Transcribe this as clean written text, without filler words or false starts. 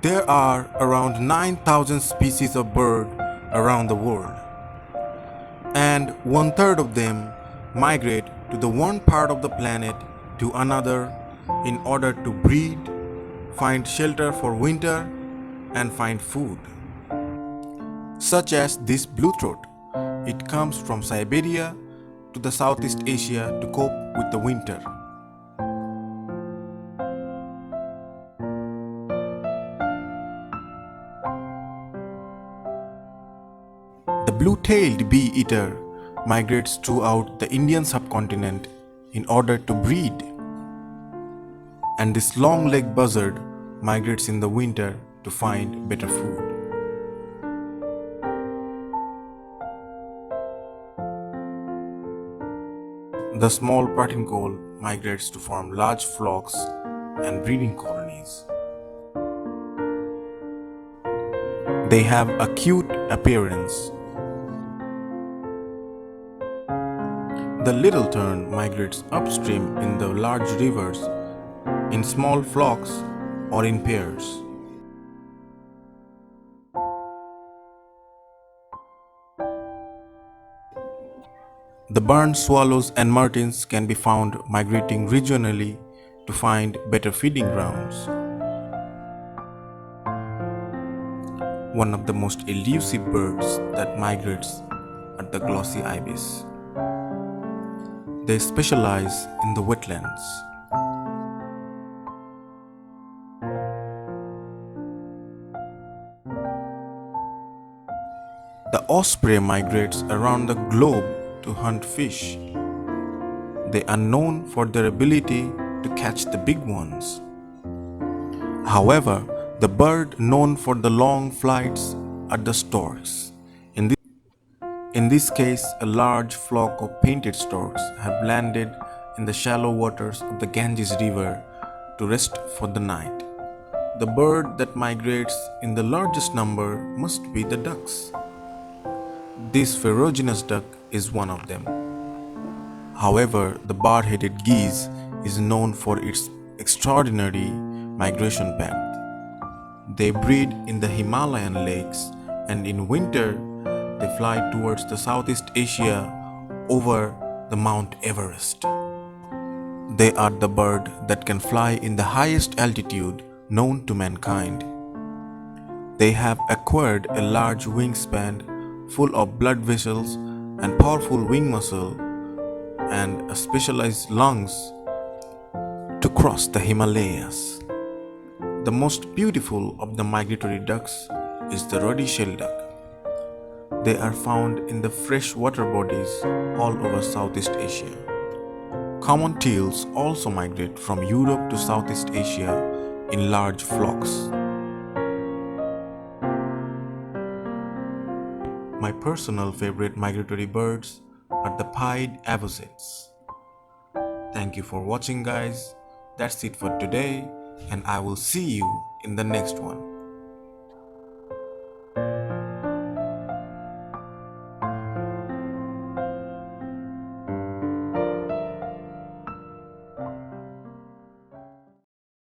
There are around 9,000 species of bird around the world, and one-third of them migrate to the one part of the planet to another in order to breed, find shelter for winter, and find food. Such as this blue throat. It comes from Siberia to the Southeast Asia to cope with the winter. The blue-tailed bee-eater migrates throughout the Indian subcontinent in order to breed. And this long-legged buzzard migrates in the winter to find better food. The small martingale migrates to form large flocks and breeding colonies. They have a cute appearance. The little tern migrates upstream in the large rivers in small flocks or in pairs. The barn swallows and martins can be found migrating regionally to find better feeding grounds. One of the most elusive birds that migrates are the glossy ibis. They specialize in the wetlands. The osprey migrates around the globe to hunt fish. They are known for their ability to catch the big ones. However, the bird known for the long flights are the storks. In this case, a large flock of painted storks have landed in the shallow waters of the Ganges River to rest for the night. The bird that migrates in the largest number must be the ducks. This ferruginous duck is one of them. However, the bar-headed geese is known for its extraordinary migration path. They breed in the Himalayan lakes, and in winter they fly towards the Southeast Asia over the Mount Everest. They are the bird that can fly in the highest altitude known to mankind. They have acquired a large wingspan full of blood vessels and powerful wing muscle and specialized lungs to cross the Himalayas. The most beautiful of the migratory ducks is the ruddy-shelled duck. They are found in the freshwater bodies all over Southeast Asia. Common teals also migrate from Europe to Southeast Asia in large flocks. My personal favorite migratory birds are the pied avocets. Thank you for watching, guys. That's it for today, and I will see you in the next one.